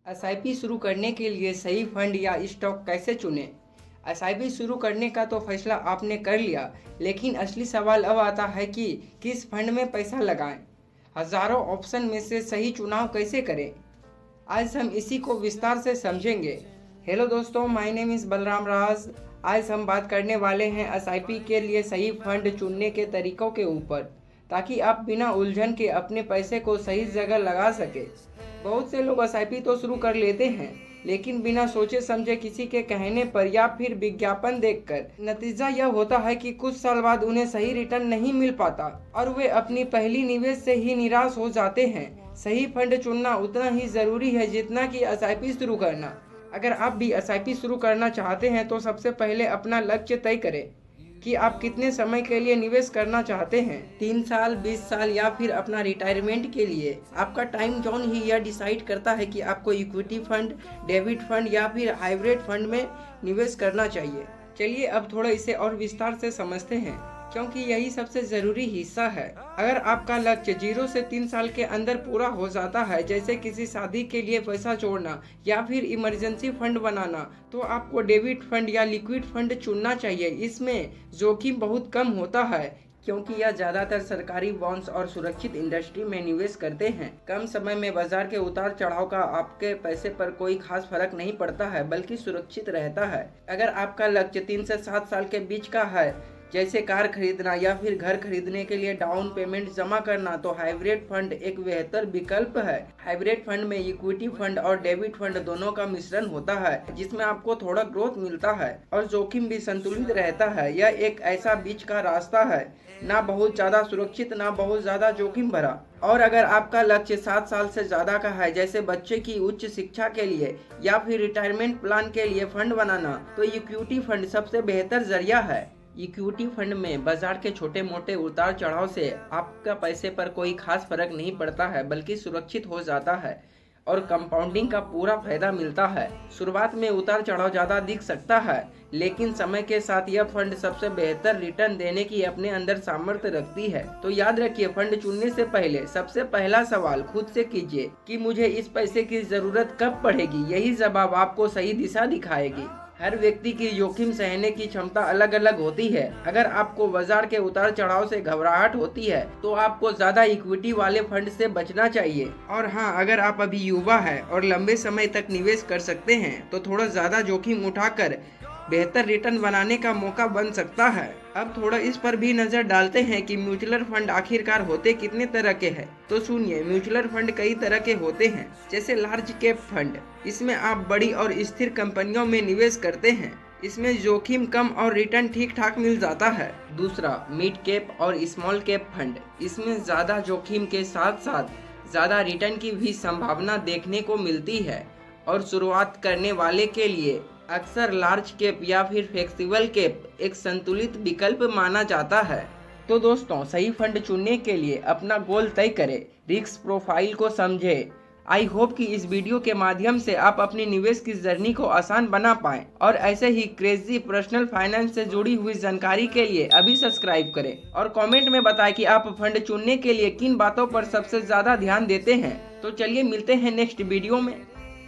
SIP शुरू करने के लिए सही फंड या स्टॉक कैसे चुनें? एसआईपी शुरू करने का तो फैसला आपने कर लिया, लेकिन असली सवाल अब आता है कि किस फंड में पैसा लगाएं। हजारों ऑप्शन में से सही चुनाव कैसे करें? आज हम इसी को विस्तार से समझेंगे। हेलो दोस्तों, माय नेम इज़ बलराम राज। आज हम बात करने वाले हैं एसआईपी के लिए सही फंड चुनने के तरीकों के ऊपर, ताकि आप बिना उलझन के अपने पैसे को सही जगह लगा सके। बहुत से लोग एसआईपी तो शुरू कर लेते हैं, लेकिन बिना सोचे समझे किसी के कहने पर या फिर विज्ञापन देखकर। नतीजा यह होता है कि कुछ साल बाद उन्हें सही रिटर्न नहीं मिल पाता और वे अपनी पहली निवेश से ही निराश हो जाते हैं। सही फंड चुनना उतना ही जरूरी है जितना कि एसआईपी शुरू करना। अगर आप भी एसआईपी शुरू करना चाहते हैं तो सबसे पहले अपना लक्ष्य तय करें कि आप कितने समय के लिए निवेश करना चाहते हैं। 3 साल, 20 साल या फिर अपना रिटायरमेंट के लिए। आपका टाइम जोन ही यह डिसाइड करता है कि आपको इक्विटी फंड, डेबिट फंड या फिर हाइब्रिड फंड में निवेश करना चाहिए। चलिए अब थोड़ा इसे और विस्तार से समझते हैं, क्योंकि यही सबसे ज़रूरी हिस्सा है। अगर आपका लक्ष्य 0 से 3 साल के अंदर पूरा हो जाता है, जैसे किसी शादी के लिए पैसा जोड़ना या फिर इमरजेंसी फंड बनाना, तो आपको डेबिट फंड या लिक्विड फंड चुनना चाहिए। इसमें जोखिम बहुत कम होता है, क्योंकि यह ज़्यादातर सरकारी बॉन्ड्स और सुरक्षित इंडस्ट्री में निवेश करते हैं। कम समय में बाजार के उतार चढ़ाव का आपके पैसे पर कोई खास फर्क नहीं पड़ता है, बल्कि सुरक्षित रहता है। अगर आपका लक्ष्य 3 से 7 साल के बीच का है, जैसे कार खरीदना या फिर घर खरीदने के लिए डाउन पेमेंट जमा करना, तो हाइब्रिड फंड एक बेहतर विकल्प है। हाइब्रिड फंड में इक्विटी फंड और डेबिट फंड दोनों का मिश्रण होता है, जिसमें आपको थोड़ा ग्रोथ मिलता है और जोखिम भी संतुलित रहता है। यह एक ऐसा बीच का रास्ता है, ना बहुत ज्यादा सुरक्षित ना बहुत ज्यादा जोखिम भरा। और अगर आपका लक्ष्य 7 साल से ज्यादा का है, जैसे बच्चे की उच्च शिक्षा के लिए या फिर रिटायरमेंट प्लान के लिए फंड बनाना, तो इक्विटी फंड सबसे बेहतर जरिया है। इक्विटी फंड में बाजार के छोटे मोटे उतार चढ़ाव से आपका पैसे पर कोई खास फर्क नहीं पड़ता है, बल्कि सुरक्षित हो जाता है और कंपाउंडिंग का पूरा फायदा मिलता है। शुरुआत में उतार चढ़ाव ज़्यादा दिख सकता है, लेकिन समय के साथ यह फंड सबसे बेहतर रिटर्न देने की अपने अंदर सामर्थ्य रखती है। तो याद रखिए, फंड चुनने से पहले सबसे पहला सवाल खुद से कीजिए कि मुझे इस पैसे की ज़रूरत कब पड़ेगी। यही जवाब आपको सही दिशा दिखाएगी। हर व्यक्ति की जोखिम सहने की क्षमता अलग अलग होती है। अगर आपको बाजार के उतार चढ़ाव से घबराहट होती है, तो आपको ज्यादा इक्विटी वाले फंड से बचना चाहिए। और हाँ, अगर आप अभी युवा है और लंबे समय तक निवेश कर सकते हैं, तो थोड़ा ज्यादा जोखिम उठाकर बेहतर रिटर्न बनाने का मौका बन सकता है। अब थोड़ा इस पर भी नजर डालते हैं कि म्यूचुअल फंड आखिरकार होते कितने तरह के हैं। तो सुनिए, म्यूचुअल फंड कई तरह के होते हैं। जैसे लार्ज कैप फंड, इसमें आप बड़ी और स्थिर कंपनियों में निवेश करते हैं। इसमें जोखिम कम और रिटर्न ठीक ठाक मिल जाता है। दूसरा, मिड कैप और स्मॉल कैप फंड, इसमें ज्यादा जोखिम के साथ साथ ज्यादा रिटर्न की भी संभावना देखने को मिलती है और शुरुआत करने वाले के लिए अक्सर लार्ज कैप या फिर फ्लेक्सिबल कैप एक संतुलित विकल्प माना जाता है। तो दोस्तों, सही फंड चुनने के लिए अपना गोल तय करें, रिस्क प्रोफाइल को समझें। आई होप कि इस वीडियो के माध्यम से आप अपनी निवेश की जर्नी को आसान बना पाएं और ऐसे ही क्रेजी पर्सनल फाइनेंस से जुड़ी हुई जानकारी के लिए अभी सब्सक्राइब करें और कमेंट में बताएं कि आप फंड चुनने के लिए किन बातों पर सबसे ज्यादा ध्यान देते हैं। तो चलिए मिलते हैं नेक्स्ट वीडियो में।